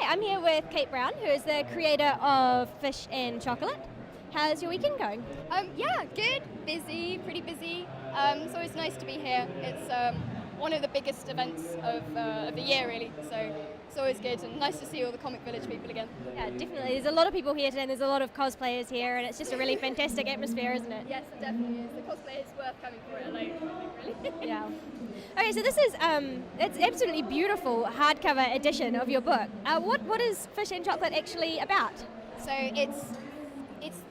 I'm here with Kate Brown, who is the creator of Fish and Chocolate. How's your weekend going? Yeah, good, busy, pretty busy. It's always nice to be here. It's one of the biggest events of the year, really, so it's always good and nice to see all the Comic Village people again. Yeah, definitely. There's a lot of people here today, and there's a lot of cosplayers here, and it's just a really fantastic atmosphere, isn't it? Yes, it definitely is. The cosplay is worth coming for it alone, really. Yeah. Okay, so this is it's absolutely beautiful hardcover edition of your book. What is Fish and Chocolate actually about? So it's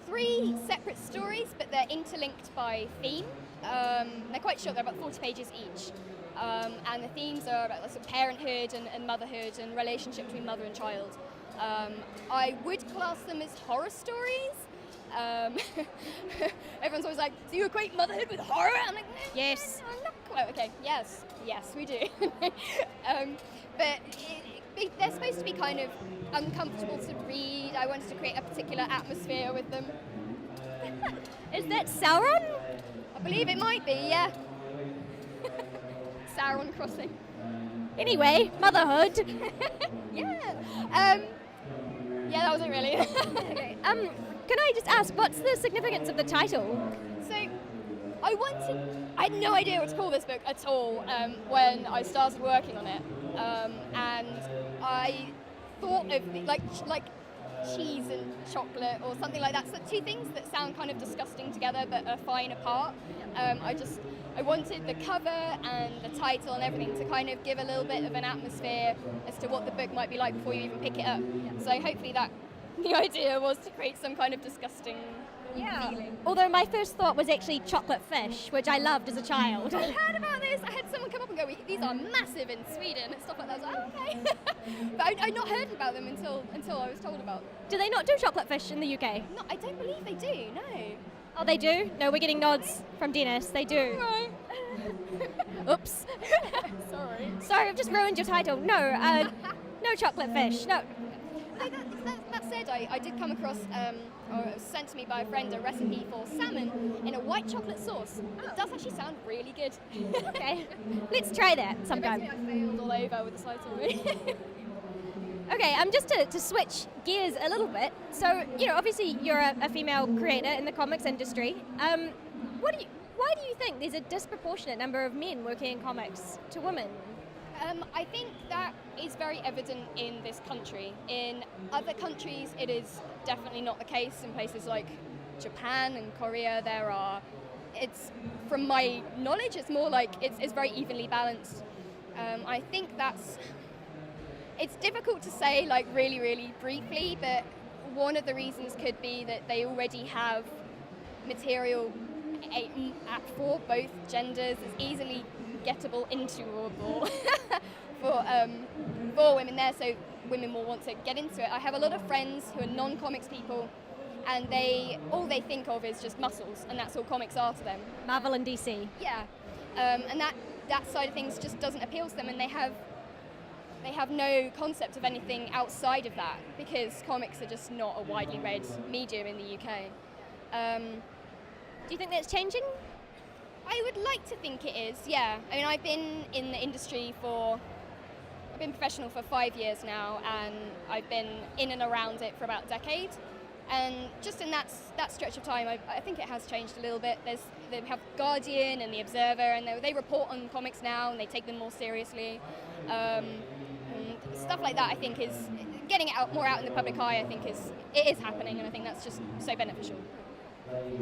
3 separate stories, but they're interlinked by theme. They're quite short, they're about 40 pages each. And the themes are about sort of parenthood and motherhood and relationship between mother and child. I would class them as horror stories. Everyone's always like, so you equate motherhood with horror? I'm like, Yes. I'm not quite. Okay, yes, we do. But they're supposed to be kind of uncomfortable to read. I wanted to create a particular atmosphere with them. Is that Sauron? I believe it might be, yeah. Sauron crossing. Anyway, motherhood. Yeah. Yeah, that was it really. Okay. Can I just ask, what's the significance of the title? So, I had no idea what to call this book at all when I started working on it, and I thought of like cheese and chocolate or something like that. So 2 things that sound kind of disgusting together but are fine apart. I wanted the cover and the title and everything to kind of give a little bit of an atmosphere as to what the book might be like before you even pick it up. So hopefully the idea was to create some kind of disgusting feeling. Although my first thought was actually chocolate fish, which I loved as a child. I heard about this. I had someone come up and go, these are massive in Sweden and stuff like that. I was like, oh, okay. But I'd not heard about them until I was told about them. Do they not do chocolate fish in the UK? No, I don't believe they do, no. Oh, they do? No, we're getting nods from Dennis. They do. Right. Oops. Sorry, I've just ruined your title. No, no chocolate fish. No. That said, I did come across, or it was sent to me by a friend, a recipe for salmon in a white chocolate sauce. It does actually sound really good. Okay, let's try that sometime. Basically, I failed all over with the title, really. Okay, just to switch gears a little bit. So, obviously you're a female creator in the comics industry. Why do you think there's a disproportionate number of men working in comics to women? I think that is very evident in this country. In other countries, it is definitely not the case. In places like Japan and Korea, it's, from my knowledge, it's more like it's very evenly balanced. I think it's difficult to say like really, really briefly, but one of the reasons could be that they already have material for both genders. It's easily gettable into for women there, so women will want to get into it. I have a lot of friends who are non-comics people, and all they think of is just muscles, and that's all comics are to them. Marvel and DC. Yeah, and that side of things just doesn't appeal to them, and they have no concept of anything outside of that, because comics are just not a widely read medium in the UK. Do you think that's changing? I would like to think it is, yeah. I mean, I've been in the industry I've been professional for 5 years now, and I've been in and around it for about a decade. And just in that stretch of time, I think it has changed a little bit. They have Guardian and The Observer, and they report on comics now, and they take them more seriously. And stuff like that, I think, is getting it more out in the public eye. I think it is happening, and I think that's just so beneficial.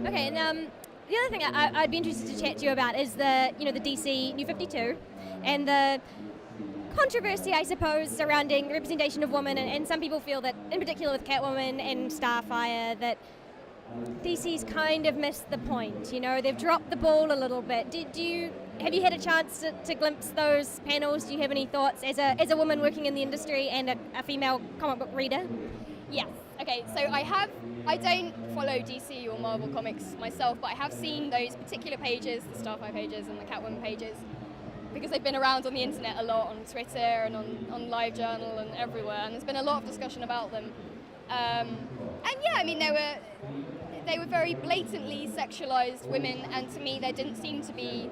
Okay, and the other thing I'd be interested to chat to you about is the DC New 52 and the controversy, I suppose, surrounding the representation of women, and some people feel that, in particular with Catwoman and Starfire, that DC's kind of missed the point. They've dropped the ball a little bit. Have you had a chance to glimpse those panels? Do you have any thoughts as a woman working in the industry and a female comic book reader? Yes. Okay, so I don't follow DC or Marvel comics myself, but I have seen those particular pages, the Starfire pages and the Catwoman pages, because they've been around on the internet a lot, on Twitter and on LiveJournal and everywhere, and there's been a lot of discussion about them. And yeah, I mean, they were very blatantly sexualized women, and to me there didn't seem to be,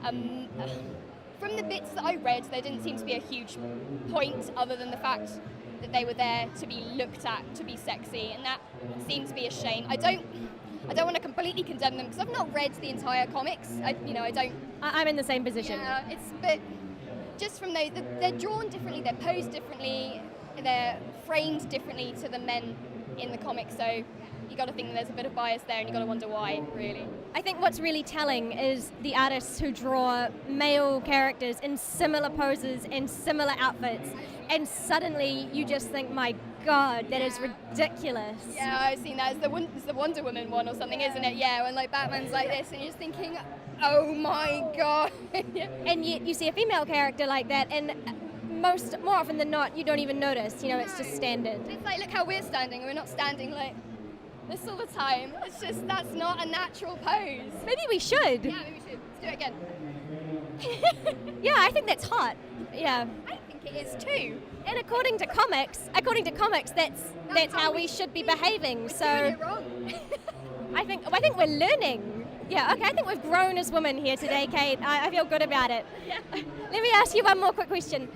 from the bits that I read, there didn't seem to be a huge point other than the fact that they were there to be looked at, to be sexy, and that seemed to be a shame. I don't want to completely condemn them because I've not read the entire comics. I don't. I'm in the same position. Yeah, but just from those, they're drawn differently, they're posed differently, they're framed differently to the men in the comic. So you got to think that there's a bit of bias there, and you got to wonder why, really. I think what's really telling is the artists who draw male characters in similar poses and similar outfits, and suddenly you just think, my God, that is ridiculous. Yeah, I've seen that. It's the Wonder Woman one or something, isn't it? Yeah, when like Batman's like this, and you're just thinking, oh my God. And yet you see a female character like that, and more often than not, you don't even notice. It's just standard. It's like, look how we're standing, and we're not standing like this all the time. It's just, that's not a natural pose. Maybe we should. Yeah, maybe we should. Let's do it again. Yeah, I think that's hot. Yeah. I think it is too. And according to comics, that's how we should be behaving. We're So doing it wrong. I think we're learning. Yeah, okay, I think we've grown as women here today, Kate. I feel good about it. Yeah. Let me ask you one more quick question.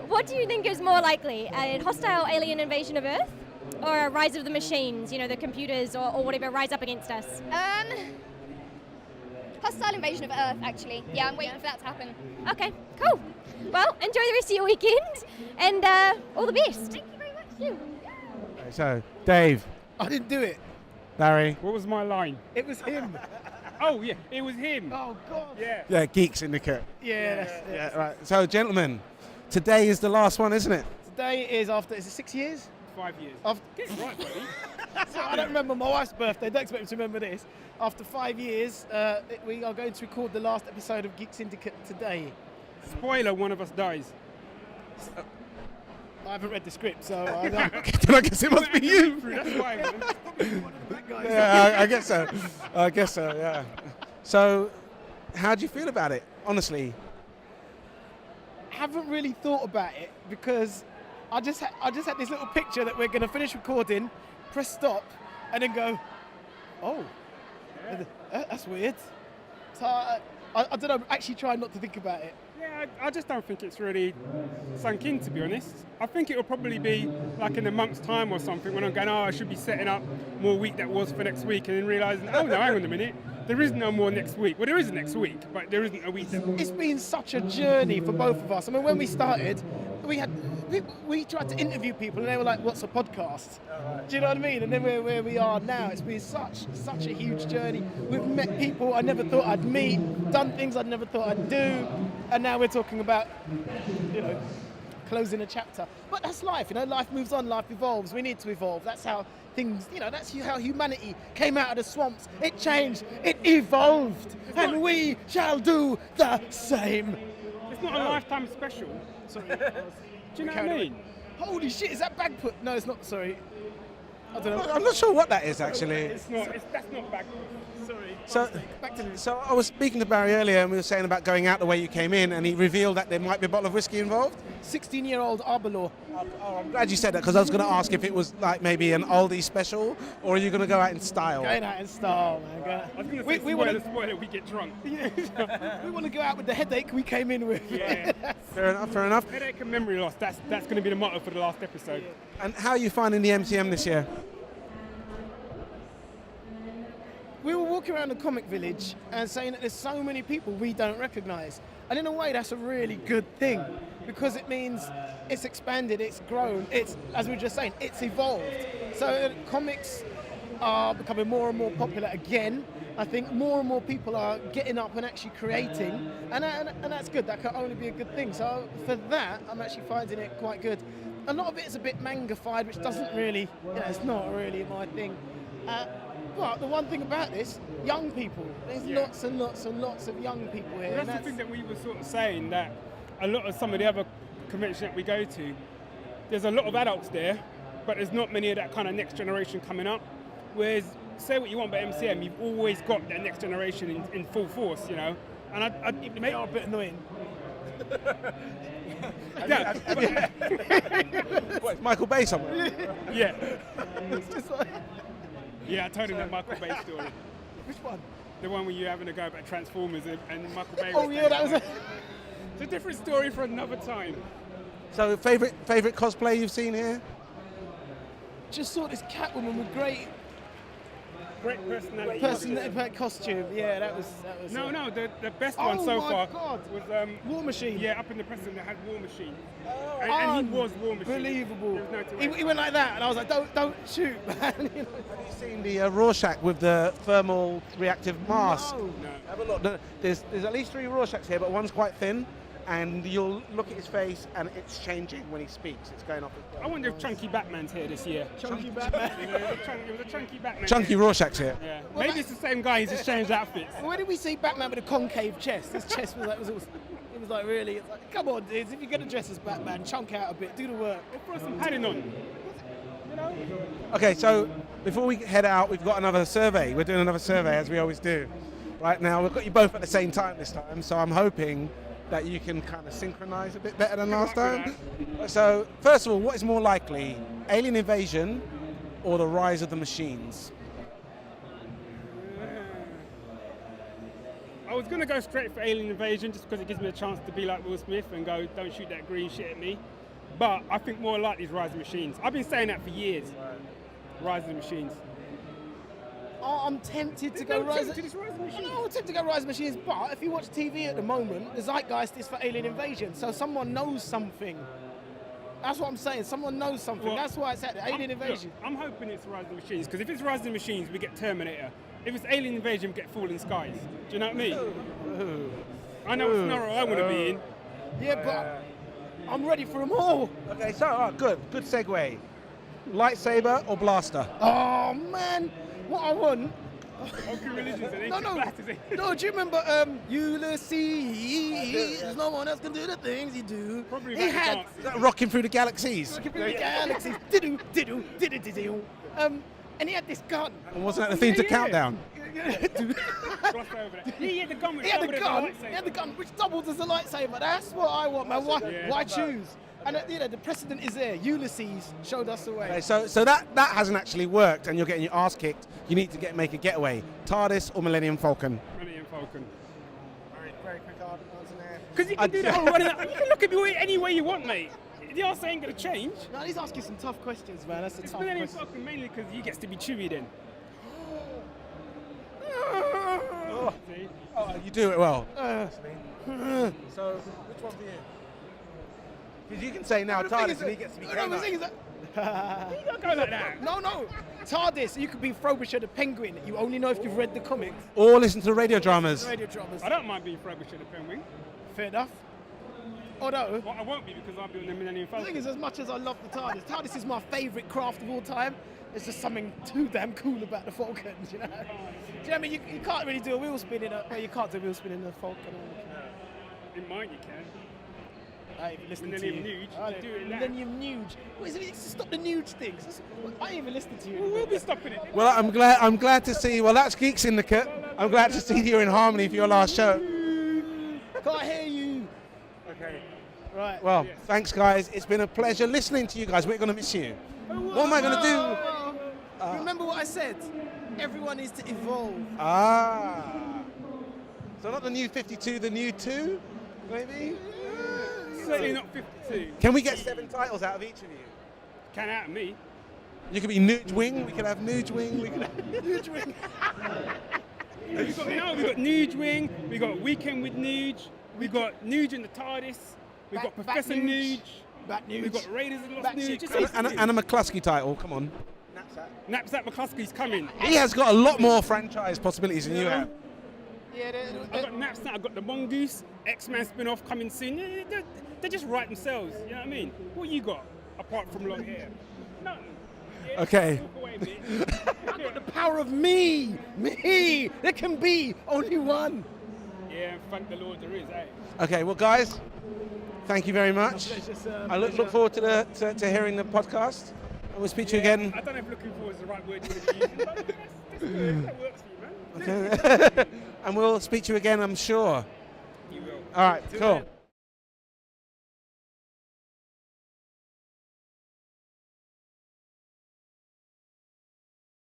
What do you think is more likely, a hostile alien invasion of Earth or a rise of the machines, the computers or whatever rise up against us? Hostile invasion of Earth, actually. Yeah, I'm waiting for that to happen. Okay, cool. Well, enjoy the rest of your weekend and all the best. Thank you very much. You. So, Dave, I didn't do it. Larry, What was my line? It was him. Oh, yeah, it was him. Oh, God. Yeah. yeah, Geek Syndicate. Yeah, Yeah, right. So, gentlemen, today is the last one, isn't it? Today is after, is it 6 years? 5 years. After, Get it right, buddy. so I don't remember my wife's birthday. Don't expect me to remember this. After 5 years, we are going to record the last episode of Geek Syndicate today. Spoiler, one of us dies. I haven't read the script, so I don't. I guess it must be you. That's why, man. Yeah, I guess so. I guess so, yeah. So, how do you feel about it, honestly? Haven't really thought about it because I just had this little picture that we're going to finish recording, press stop, and then go, oh, that's weird. So I don't know. Actually, try not to think about it. Yeah, I just don't think it's really sunk in, to be honest. I think it'll probably be like in a month's time or something when I'm going, I should be setting up more week that was for next week, and then realising, oh no, hang on a minute, there is no more next week. Well, there is next week, but there isn't a week. It's been such a journey for both of us. I mean, when we started, we tried to interview people, and they were like, "What's a podcast?" Do you know what I mean? And then where we are now, it's been such a huge journey. We've met people I never thought I'd meet, done things I never thought I'd do, and now we're talking about, closing a chapter. But that's life, life moves on, life evolves. We need to evolve. That's how things, that's how humanity came out of the swamps. It changed, it evolved, and we shall do the same. It's not a lifetime special. Sorry. Do you know what I mean? Holy shit, is that bag put? No, it's not, sorry. I don't know. I'm not sure what that is, actually. It's not. That's not back. Sorry. So, Back to the... so I was speaking to Barry earlier, and we were saying about going out the way you came in, and he revealed that there might be a bottle of whiskey involved. 16-year-old Arbor. Oh, I'm glad you said that, because I was going to ask if it was like maybe an oldie special, or are you going to go out in style? Going out in style, man. I was going to say, spoiler, we get drunk. We want to go out with the headache we came in with. Yeah. Fair enough. Headache and memory loss, that's going to be the motto for the last episode. And how are you finding the MCM this year? We were walking around the comic village and saying that there's so many people we don't recognise. And in a way, that's a really good thing because it means it's expanded, it's grown, it's, as we were just saying, it's evolved. So comics are becoming more and more popular again. I think more and more people are getting up and actually creating, and that's good. That can only be a good thing. So for that, I'm actually finding it quite good. A lot of it is a bit mangified, which doesn't really, it's not really my thing. But the one thing about this, young people. There's lots and lots and lots of young people here. Well, that's the thing that we were sort of saying, that a lot of some of the other conventions that we go to, there's a lot of adults there, but there's not many of that kind of next generation coming up. Whereas, say what you want about MCM, you've always got that next generation in full force, And it may be a bit annoying. What, Michael Bay somewhere? Yeah. It's just like... Yeah, I told him that Michael Bay story. Which one? The one where you're having a go about Transformers and Michael Bay. Oh yeah, that was a... It's a different story for another time. So favorite cosplay you've seen here? Just saw this Catwoman with great Personality. costume. Yeah, that was. No, the best one so far God. was War Machine. Yeah, up in the Preston that had War Machine. Oh, and he was War Machine. Unbelievable. There was no two ways. He went like that, and I was like, don't shoot, man. You know? Have you seen the Rorschach with the thermal reactive mask? No. Have a look. There's at least 3 Rorschachs here, but one's quite thin, and you'll look at his face, and it's changing when he speaks. It's going off. I wonder if Chunky Batman's here this year. Chunky Batman. You know, it was a Chunky Batman. Chunky here. Rorschach's here. Yeah. Well, Maybe it's the same guy. He's just changed outfits. Where did we see Batman with a concave chest? His chest was like, it was like really. It's like, come on, dudes, if you're gonna dress as Batman, chunk out a bit, do the work. Throw some padding on. You know. Okay, so before we head out, we've got another survey. We're doing another survey, as we always do. Right now, we've got you both at the same time this time, so I'm hoping that you can kind of synchronize a bit better than last time. So, first of all, what is more likely, alien invasion or the rise of the machines? I was going to go straight for Alien Invasion just because it gives me a chance to be like Will Smith and go, don't shoot that green shit at me. But I think more likely is Rise of the Machines. I've been saying that for years. Rise of the Machines. Oh, I'm tempted to go Rise of Rise of the Machines. No, I'm tempted to go Rise of the Machines, but if you watch TV at the moment, the zeitgeist is for Alien Invasion, so someone knows something. That's what I'm saying, someone knows something. Well, That's why it's at Alien Invasion. Look, I'm hoping it's Rise of the Machines, because if it's Rise of the Machines, we get Terminator. If it's Alien Invasion, we get Falling Skies. Do you know what I mean? I know what scenario I want to be in. Yeah, but I'm ready for them all. Okay, so good segue. Lightsaber or blaster? Oh man, what I want. Okay, religions and No, ancient no, blasters, eh? no. Do you remember Ulysses? No one else can do the things you do. Probably He about the had dance. Is that rocking through the galaxies? galaxies. Diddle, diddle, diddle, diddle. And he had this gun. And wasn't that the theme to Yeah. Countdown? Gloss over that. He had the gun with He had the doubled as a gun. lightsaber. He had the gun, which doubles as a lightsaber. That's what I want, man. Why, Yeah. why choose? And the precedent is there. Ulysses showed us the way. Okay, so that hasn't actually worked, and you're getting your ass kicked. You need to make a getaway. TARDIS or Millennium Falcon? Millennium Falcon. Very quick answer there. Because you can do the whole running up. You can look at me any way you want, mate. The answer ain't going to change. No, he's asking some tough questions, man. That's a It's tough Millennium question. Falcon mainly because he gets to be Chewie then. See? Oh, you do it well. Uh, So, which one for you? Because you can say now the thing TARDIS is and he gets to be no, the thing K9. is that- You don't go like that. No. TARDIS, you could be Frobisher the Penguin. You only know if you've read the comics. Or listen to the radio dramas. Radio dramas. I don't mind being Frobisher the Penguin. Fair enough. Although, Well, I won't be because I'll be on the Millennium the Falcon. thing is, as much as I love the TARDIS, TARDIS is my favourite craft of all time. There's just something too damn cool about the Falcon, you know? Do you know what I mean? You can't really do a wheel spin in a... Well, you can't do a wheel spin in a Falcon. In mine you can. I ain't even listening to Millennium you. Nuge, I you don't- do it now. Millennium Nuge. What is it? Stop the Nuge things. I ain't even listening to you. Well, we'll be stopping it. Well, I'm glad to see. Well, that's Geek Syndicate. I'm glad to see you in harmony for your last show. Can't hear you. Okay. Right. Well, thanks, guys. It's been a pleasure listening to you guys. We're going to miss you. What am I going to do? Remember what I said? Everyone needs to evolve. So not the new 52, the new 2, maybe? Certainly not 52. Can we get 7 titles out of each of you? Can out of me. You could be Nuge Wing. We could have Nuge Wing. We could have Nuge Wing. We've got Nuge Wing, we've got Weekend with Nuge, we've got Nuge in the TARDIS, we've got Bat Professor Nuge. Nuge, Bat Nuge. we've got Raiders of the Lost Bat Nuge. shit. Just and a McCluskey title. Come on. Knapsack McCluskey's coming. He has got a lot more franchise possibilities than you have. Yeah, I've got Knapsack, I've got the Mongoose, X-Men spin-off coming soon. They just write themselves, you know what I mean? What you got, apart from long hair? Nothing. Yeah, Okay. walk away, mate. I've got the power of me. Me. There can be only one. Yeah, thank the Lord there is, eh? Okay, well, guys, thank you very much. Pleasure, sir. I look forward to hearing the podcast. And we'll speak to you again. I don't know if looking forward is the right word you want to be using, but that's good. That works for you, man. Okay. And we'll speak to you again, I'm sure. You will. All right, cool.